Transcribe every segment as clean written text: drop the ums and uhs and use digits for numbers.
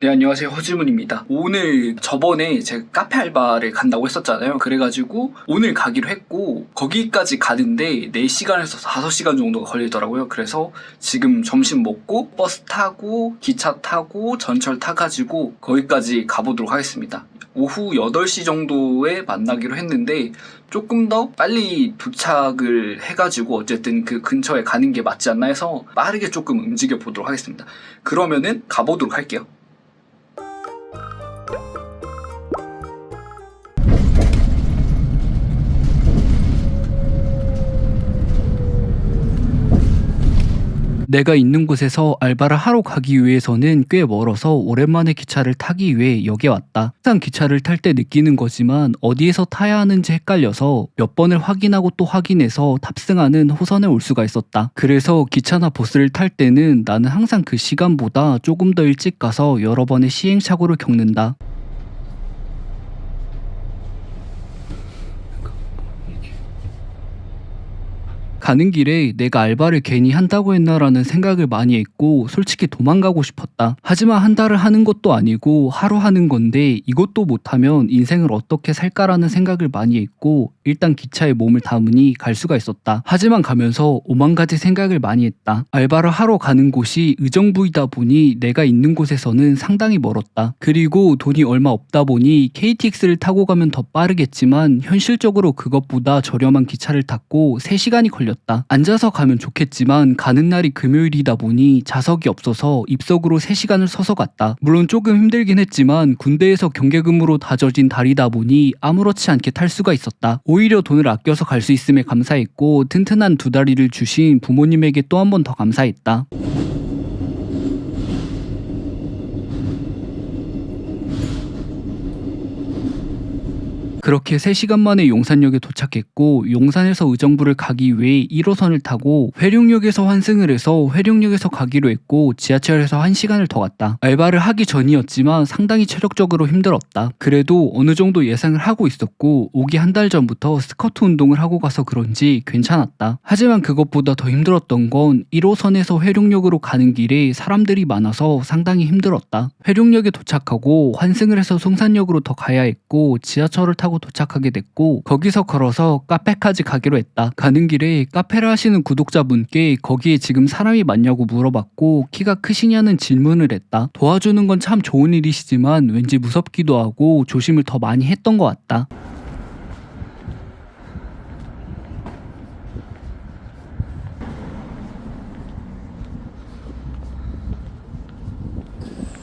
네, 안녕하세요. 허지문입니다. 오늘 저번에 제가 카페 알바를 간다고 했었잖아요. 그래가지고 오늘 가기로 했고 거기까지 가는데 4시간에서 5시간 정도가 걸리더라고요. 그래서 지금 점심 먹고 버스 타고 기차 타고 전철 타가지고 거기까지 가보도록 하겠습니다. 오후 8시 정도에 만나기로 했는데 조금 더 빨리 도착을 해가지고 어쨌든 그 근처에 가는 게 맞지 않나 해서 빠르게 조금 움직여 보도록 하겠습니다. 그러면은 가보도록 할게요. 내가 있는 곳에서 알바를 하러 가기 위해서는 꽤 멀어서 오랜만에 기차를 타기 위해 역에 왔다. 항상 기차를 탈 때 느끼는 거지만 어디에서 타야 하는지 헷갈려서 몇 번을 확인하고 또 확인해서 탑승하는 호선에 올 수가 있었다. 그래서 기차나 버스를 탈 때는 나는 항상 그 시간보다 조금 더 일찍 가서 여러 번의 시행착오를 겪는다. 가는 길에 내가 알바를 괜히 한다고 했나라는 생각을 많이 했고 솔직히 도망가고 싶었다. 하지만 한 달을 하는 것도 아니고 하루 하는 건데 이것도 못하면 인생을 어떻게 살까라는 생각을 많이 했고 일단 기차에 몸을 담으니 갈 수가 있었다. 하지만 가면서 오만 가지 생각을 많이 했다. 알바를 하러 가는 곳이 의정부이다 보니 내가 있는 곳에서는 상당히 멀었다. 그리고 돈이 얼마 없다 보니 KTX를 타고 가면 더 빠르겠지만 현실적으로 그것보다 저렴한 기차를 탔고 3시간이 걸렸다. 앉아서 가면 좋겠지만 가는 날이 금요일이다 보니 좌석이 없어서 입석으로 3시간을 서서 갔다. 물론 조금 힘들긴 했지만 군대에서 경계금으로 다져진 다리다 보니 아무렇지 않게 탈 수가 있었다. 오히려 돈을 아껴서 갈 수 있음에 감사했고 튼튼한 2다리를 주신 부모님에게 또 한 번 더 감사했다. 그렇게 3시간 만에 용산역에 도착했고 용산에서 의정부를 가기 위해 1호선을 타고 회룡역에서 환승을 해서 회룡역에서 가기로 했고 지하철에서 1시간을 더 갔다. 알바를 하기 전이었지만 상당히 체력적으로 힘들었다. 그래도 어느 정도 예상을 하고 있었고 오기 한 달 전부터 스쿼트 운동을 하고 가서 그런지 괜찮았다. 하지만 그것보다 더 힘들었던 건 1호선에서 회룡역으로 가는 길에 사람들이 많아서 상당히 힘들었다. 회룡역에 도착하고 환승을 해서 송산역으로 더 가야 했고 지하철을 타고 도착하게 됐고 거기서 걸어서 카페까지 가기로 했다. 가는 길에 카페를 하시는 구독자분께 거기에 지금 사람이 많냐고 물어봤고 키가 크시냐는 질문을 했다. 도와주는 건 참 좋은 일이시지만 왠지 무섭기도 하고 조심을 더 많이 했던 것 같다.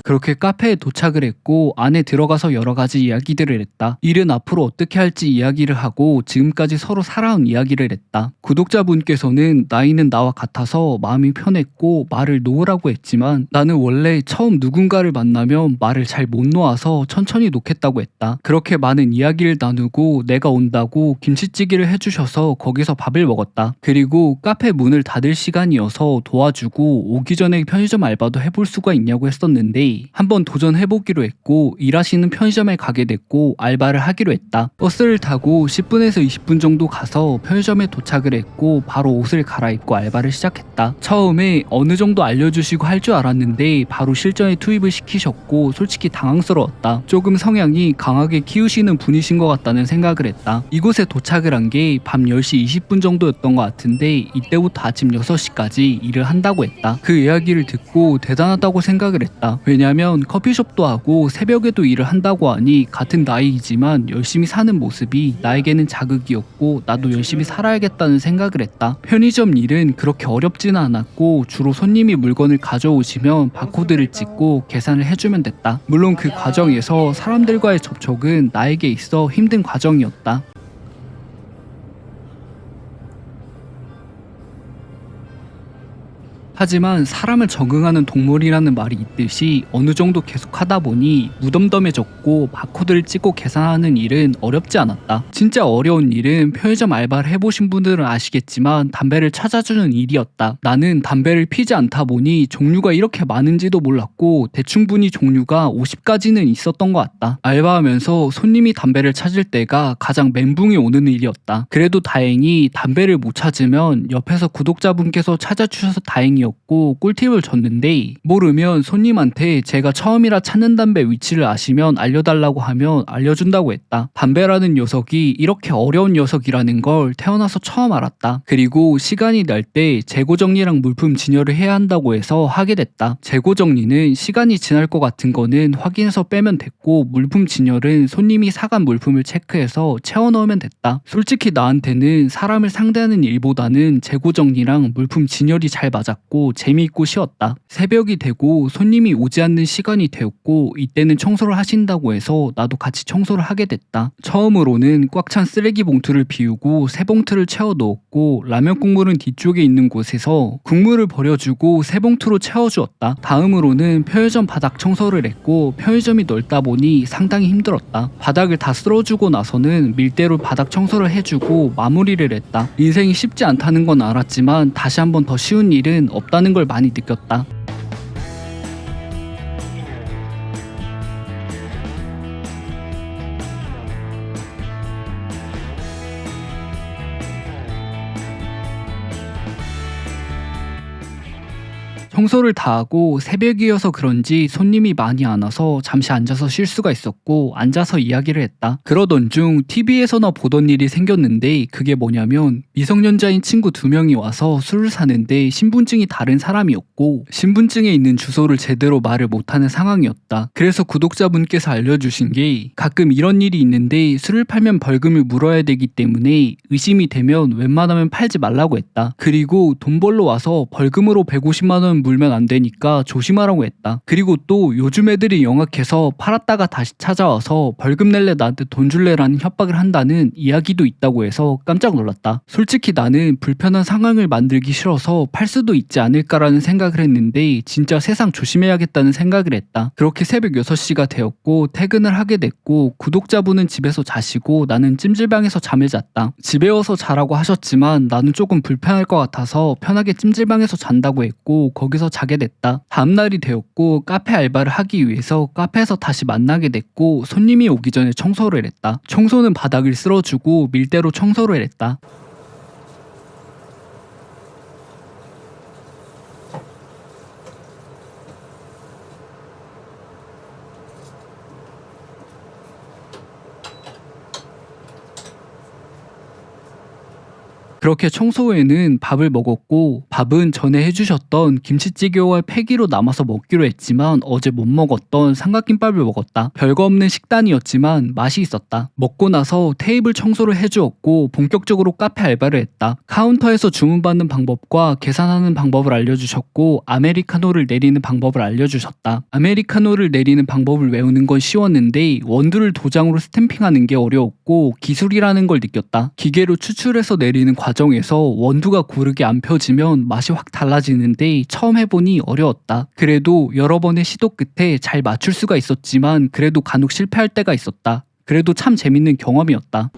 그렇게 카페에 도착을 했고 안에 들어가서 여러 가지 이야기들을 했다. 일은 앞으로 어떻게 할지 이야기를 하고 지금까지 서로 살아온 이야기를 했다. 구독자분께서는 나이는 나와 같아서 마음이 편했고 말을 놓으라고 했지만 나는 원래 처음 누군가를 만나면 말을 잘 못 놓아서 천천히 놓겠다고 했다. 그렇게 많은 이야기를 나누고 내가 온다고 김치찌개를 해주셔서 거기서 밥을 먹었다. 그리고 카페 문을 닫을 시간이어서 도와주고 오기 전에 편의점 알바도 해볼 수가 있냐고 했었는데 한번 도전해보기로 했고 일하시는 편의점에 가게 됐고 알바를 하기로 했다. 버스를 타고 10분에서 20분 정도 가서 편의점에 도착을 했고 바로 옷을 갈아입고 알바를 시작했다. 처음에 어느 정도 알려주시고 할 줄 알았는데 바로 실전에 투입을 시키셨고 솔직히 당황스러웠다. 조금 성향이 강하게 키우시는 분이신 것 같다는 생각을 했다. 이곳에 도착을 한 게 밤 10시 20분 정도였던 것 같은데 이때부터 아침 6시까지 일을 한다고 했다. 그 이야기를 듣고 대단하다고 생각을 했다. 왜냐면 커피숍도 하고 새벽에도 일을 한다고 하니 같은 나이이지만 열심히 사는 모습이 나에게는 자극이었고 나도 열심히 살아야겠다는 생각을 했다. 편의점 일은 그렇게 어렵지는 않았고 주로 손님이 물건을 가져오시면 바코드를 찍고 계산을 해주면 됐다. 물론 그 과정에서 사람들과의 접촉은 나에게 있어 힘든 과정이었다. 하지만 사람을 적응하는 동물이라는 말이 있듯이 어느 정도 계속 하다 보니 무덤덤해졌고 바코드를 찍고 계산하는 일은 어렵지 않았다. 진짜 어려운 일은 편의점 알바를 해보신 분들은 아시겠지만 담배를 찾아주는 일이었다. 나는 담배를 피지 않다 보니 종류가 이렇게 많은지도 몰랐고 대충 보니 종류가 50가지는 있었던 것 같다. 알바하면서 손님이 담배를 찾을 때가 가장 멘붕이 오는 일이었다. 그래도 다행히 담배를 못 찾으면 옆에서 구독자분께서 찾아주셔서 다행이었다. 아니었고 꿀팁을 줬는데 모르면 손님한테 제가 처음이라 찾는 담배 위치를 아시면 알려달라고 하면 알려준다고 했다. 담배라는 녀석이 이렇게 어려운 녀석이라는 걸 태어나서 처음 알았다. 그리고 시간이 날 때 재고 정리랑 물품 진열을 해야 한다고 해서 하게 됐다. 재고 정리는 시간이 지날 것 같은 거는 확인해서 빼면 됐고 물품 진열은 손님이 사간 물품을 체크해서 채워 넣으면 됐다. 솔직히 나한테는 사람을 상대하는 일보다는 재고 정리랑 물품 진열이 잘 맞았고 재미있고 쉬웠다. 새벽이 되고 손님이 오지 않는 시간이 되었고 이때는 청소를 하신다고 해서 나도 같이 청소를 하게 됐다. 처음으로는 꽉 찬 쓰레기 봉투를 비우고 새 봉투를 채워 넣었고 라면 국물은 뒤쪽에 있는 곳에서 국물을 버려주고 새 봉투로 채워주었다. 다음으로는 편의점 바닥 청소를 했고 편의점이 넓다 보니 상당히 힘들었다. 바닥을 다 쓸어주고 나서는 밀대로 바닥 청소를 해주고 마무리를 했다. 인생이 쉽지 않다는 건 알았지만 다시 한번 더 쉬운 일은 없다는 걸 많이 느꼈다. 청소를 다 하고 새벽이어서 그런지 손님이 많이 안 와서 잠시 앉아서 쉴 수가 있었고 앉아서 이야기를 했다. 그러던 중 TV에서나 보던 일이 생겼는데 그게 뭐냐면 미성년자인 친구 2명이 와서 술을 사는데 신분증이 다른 사람이었고 신분증에 있는 주소를 제대로 말을 못하는 상황이었다. 그래서 구독자분께서 알려주신 게 가끔 이런 일이 있는데 술을 팔면 벌금을 물어야 되기 때문에 의심이 되면 웬만하면 팔지 말라고 했다. 그리고 돈 벌러 와서 벌금으로 150만 원 물면 안 되니까 조심하라고 했다. 그리고 또 요즘 애들이 영악해서 팔았다가 다시 찾아와서 벌금 낼래 나한테 돈 줄래라는 협박을 한다는 이야기도 있다고 해서 깜짝 놀랐다. 솔직히 나는 불편한 상황을 만들기 싫어서 팔 수도 있지 않을까라는 생각을 했는데 진짜 세상 조심해야겠다는 생각을 했다. 그렇게 새벽 6시가 되었고 퇴근을 하게 됐고 구독자분은 집에서 자시고 나는 찜질방에서 잠을 잤다. 집에 와서 자라고 하셨지만 나는 조금 불편할 것 같아서 편하게 찜질방에서 잔다고 했고 거기서 자게 됐다. 다음날이 되었고 카페 알바를 하기 위해서 카페에서 다시 만나게 됐고 손님이 오기 전에 청소를 했다. 청소는 바닥을 쓸어주고 밀대로 청소를 했다. 그렇게 청소 후에는 밥을 먹었고 밥은 전에 해주셨던 김치찌개와 패기로 남아서 먹기로 했지만 어제 못 먹었던 삼각김밥을 먹었다. 별거 없는 식단이었지만 맛이 있었다. 먹고 나서 테이블 청소를 해주었고 본격적으로 카페 알바를 했다. 카운터에서 주문받는 방법과 계산하는 방법을 알려주셨고 아메리카노를 내리는 방법을 알려주셨다. 아메리카노를 내리는 방법을 외우는 건 쉬웠는데 원두를 도장으로 스탬핑하는 게 어려웠고 기술이라는 걸 느꼈다. 기계로 추출해서 내리는 과정에서 원두가 고르게 안 펴지면 맛이 확 달라지는데 처음 해보니 어려웠다. 그래도 여러 번의 시도 끝에 잘 맞출 수가 있었지만 그래도 간혹 실패할 때가 있었다. 그래도 참 재밌는 경험이었다.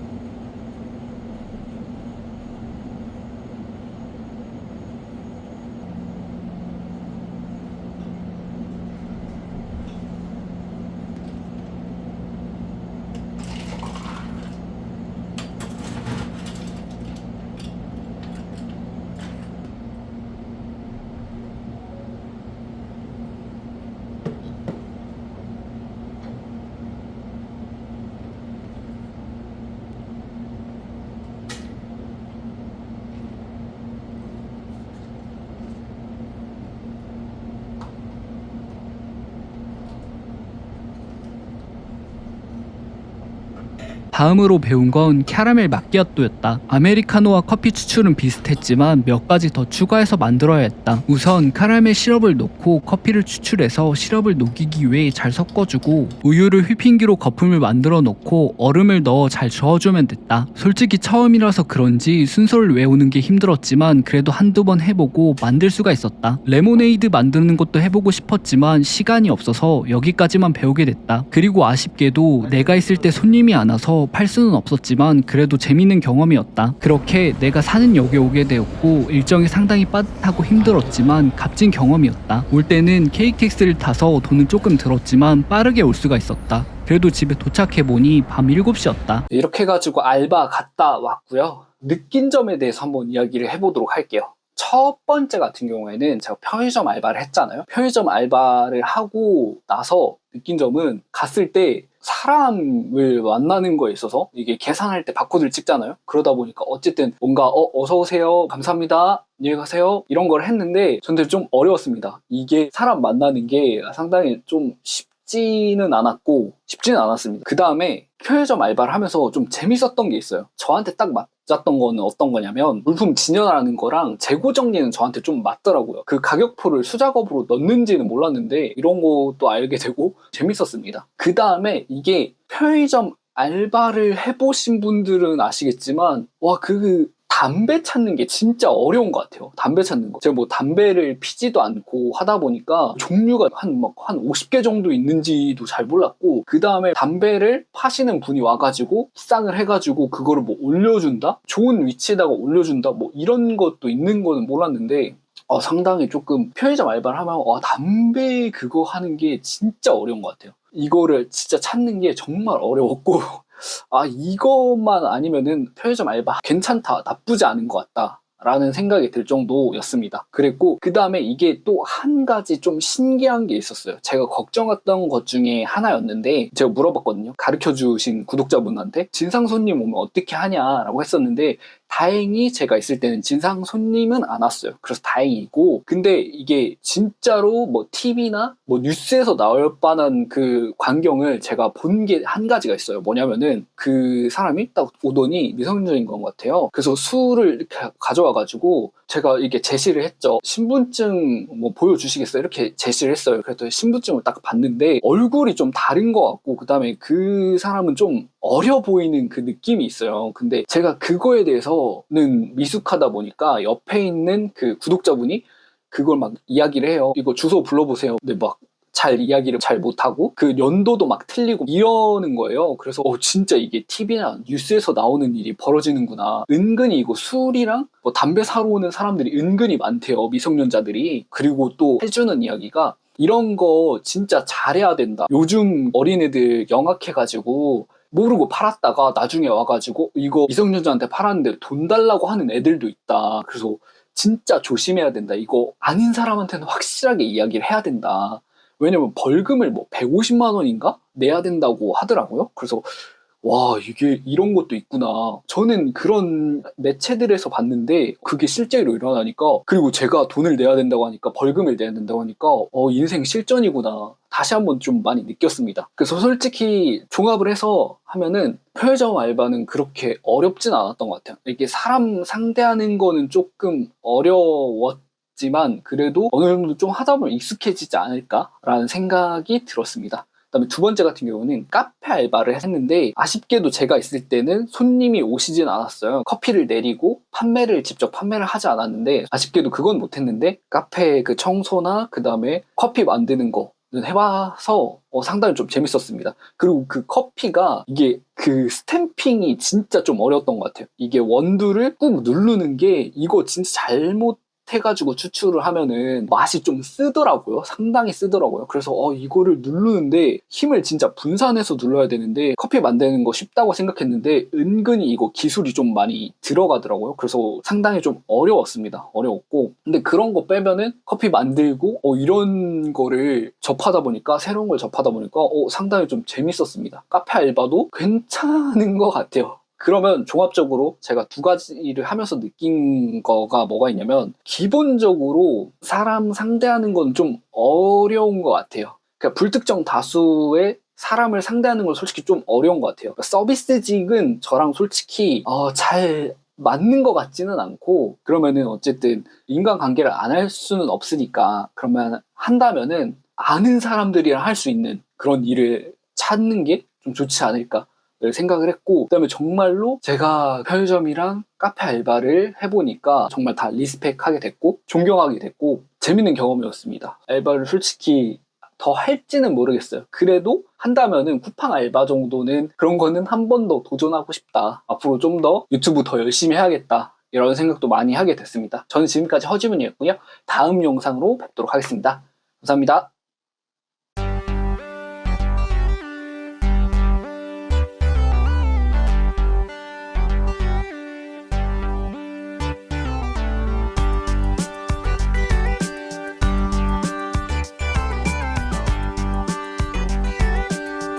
다음으로 배운 건 캐러멜 마끼아또였다. 아메리카노와 커피 추출은 비슷했지만 몇 가지 더 추가해서 만들어야 했다. 우선 카라멜 시럽을 넣고 커피를 추출해서 시럽을 녹이기 위해 잘 섞어주고 우유를 휘핑기로 거품을 만들어 놓고 얼음을 넣어 잘 저어주면 됐다. 솔직히 처음이라서 그런지 순서를 외우는 게 힘들었지만 그래도 한두 번 해보고 만들 수가 있었다. 레모네이드 만드는 것도 해보고 싶었지만 시간이 없어서 여기까지만 배우게 됐다. 그리고 아쉽게도 내가 있을 때 손님이 안 와서 팔 수는 없었지만 그래도 재밌는 경험이었다. 그렇게 내가 사는 역에 오게 되었고 일정이 상당히 빠듯하고 힘들었지만 값진 경험이었다. 올 때는 KTX를 타서 돈은 조금 들었지만 빠르게 올 수가 있었다. 그래도 집에 도착해보니 밤 7시였다. 이렇게 해가지고 알바 갔다 왔고요. 느낀 점에 대해서 한번 이야기를 해보도록 할게요. 첫 번째 같은 경우에는 제가 편의점 알바를 했잖아요. 편의점 알바를 하고 나서 느낀 점은 갔을 때 사람을 만나는 거에 있어서 이게 계산할 때 바코드를 찍잖아요. 그러다 보니까 어쨌든 뭔가 어서 오세요, 감사합니다, 안녕히 가세요 이런 걸 했는데 저한테 좀 어려웠습니다. 이게 사람 만나는 게 상당히 좀 쉽지는 않았습니다. 그 다음에 편의점 알바를 하면서 좀 재밌었던 게 있어요. 저한테 딱 맞았던 거는 어떤 거냐면 물품 진열하는 거랑 재고 정리는 저한테 좀 맞더라고요. 그 가격표를 수작업으로 넣는지는 몰랐는데 이런 것도 알게 되고 재밌었습니다. 그 다음에 이게 편의점 알바를 해보신 분들은 아시겠지만 와, 담배 찾는 게 진짜 어려운 것 같아요. 담배 찾는 거. 제가 뭐 담배를 피지도 않고 하다 보니까 종류가 한 50개 정도 있는지도 잘 몰랐고, 그 다음에 담배를 파시는 분이 와가지고 쌍을 해가지고 그거를 뭐 올려준다? 좋은 위치에다가 올려준다? 뭐 이런 것도 있는 거는 몰랐는데 상당히 조금 편의점 알바를 하면 담배 그거 하는 게 진짜 어려운 것 같아요. 이거를 진짜 찾는 게 정말 어려웠고 이것만 아니면은 편의점 알바 괜찮다, 나쁘지 않은 것 같다 라는 생각이 들 정도였습니다. 그랬고 그 다음에 이게 또 한 가지 좀 신기한 게 있었어요. 제가 걱정했던 것 중에 하나였는데 제가 물어봤거든요. 가르쳐주신 구독자분한테 진상 손님 오면 어떻게 하냐라고 했었는데 다행히 제가 있을 때는 진상 손님은 안 왔어요. 그래서 다행이고, 근데 이게 진짜로 뭐 TV나 뭐 뉴스에서 나올 뻔한 그 광경을 제가 본 게 한 가지가 있어요. 뭐냐면은 그 사람이 딱 오더니 미성년자인 것 같아요. 그래서 술을 이렇게 가져와가지고 제가 이게 제시를 했죠. 신분증 뭐 보여주시겠어요? 이렇게 제시를 했어요. 그래서 신분증을 딱 봤는데 얼굴이 좀 다른 것 같고, 그 다음에 그 사람은 좀 어려 보이는 그 느낌이 있어요. 근데 제가 그거에 대해서는 미숙하다 보니까 옆에 있는 그 구독자분이 그걸 막 이야기를 해요. 이거 주소 불러보세요. 근데 막 잘 이야기를 잘 못하고 그 연도도 막 틀리고 이러는 거예요. 그래서 진짜 이게 TV나 뉴스에서 나오는 일이 벌어지는구나. 은근히 이거 술이랑 뭐 담배 사러 오는 사람들이 은근히 많대요, 미성년자들이. 그리고 또 해주는 이야기가 이런 거 진짜 잘해야 된다. 요즘 어린애들 영악해가지고 모르고 팔았다가 나중에 와가지고 이거 미성년자한테 팔았는데 돈 달라고 하는 애들도 있다. 그래서 진짜 조심해야 된다. 이거 아닌 사람한테는 확실하게 이야기를 해야 된다. 왜냐면 벌금을 뭐 150만 원인가 내야 된다고 하더라고요. 그래서 와, 이게 이런 것도 있구나. 저는 그런 매체들에서 봤는데 그게 실제로 일어나니까, 그리고 제가 돈을 내야 된다고 하니까, 벌금을 내야 된다고 하니까 인생 실전이구나 다시 한번 좀 많이 느꼈습니다. 그래서 솔직히 종합을 해서 하면은 편의점 알바는 그렇게 어렵진 않았던 것 같아요. 이게 사람 상대하는 거는 조금 어려웠지만 그래도 어느 정도 좀 하다 보면 익숙해지지 않을까라는 생각이 들었습니다. 그다음에 두 번째 같은 경우는 카페 알바를 했는데 아쉽게도 제가 있을 때는 손님이 오시진 않았어요. 커피를 내리고 직접 판매를 하지 않았는데 아쉽게도 그건 못했는데 카페 그 청소나 그 다음에 커피 만드는 거 해봐서 상당히 좀 재밌었습니다. 그리고 그 커피가 이게 그 스탬핑이 진짜 좀 어려웠던 것 같아요. 이게 원두를 꾹 누르는 게 이거 진짜 잘못 해가지고 추출을 하면은 맛이 좀 쓰더라고요. 상당히 쓰더라고요. 그래서 이거를 누르는데 힘을 진짜 분산해서 눌러야 되는데 커피 만드는 거 쉽다고 생각했는데 은근히 이거 기술이 좀 많이 들어가더라고요. 그래서 상당히 좀 어려웠습니다. 어려웠고, 근데 그런 거 빼면은 커피 만들고 이런 거를 접하다 보니까, 새로운 걸 접하다 보니까 상당히 좀 재밌었습니다. 카페 알바도 괜찮은 것 같아요. 그러면 종합적으로 제가 두 가지를 하면서 느낀 거가 뭐가 있냐면, 기본적으로 사람 상대하는 건 좀 어려운 것 같아요. 그러니까 불특정 다수의 사람을 상대하는 건 솔직히 좀 어려운 것 같아요. 그러니까 서비스직은 저랑 솔직히 잘 맞는 것 같지는 않고, 그러면은 어쨌든 인간관계를 안 할 수는 없으니까 그러면 한다면은 아는 사람들이랑 할 수 있는 그런 일을 찾는 게 좀 좋지 않을까 생각을 했고, 그다음에 정말로 제가 편의점이랑 카페 알바를 해보니까 정말 다 리스펙하게 됐고 존경하게 됐고 재밌는 경험이었습니다. 알바를 솔직히 더 할지는 모르겠어요. 그래도 한다면은 쿠팡 알바 정도는, 그런 거는 한 번 더 도전하고 싶다. 앞으로 좀 더 유튜브 더 열심히 해야겠다. 이런 생각도 많이 하게 됐습니다. 저는 지금까지 허지문이었고요. 다음 영상으로 뵙도록 하겠습니다. 감사합니다.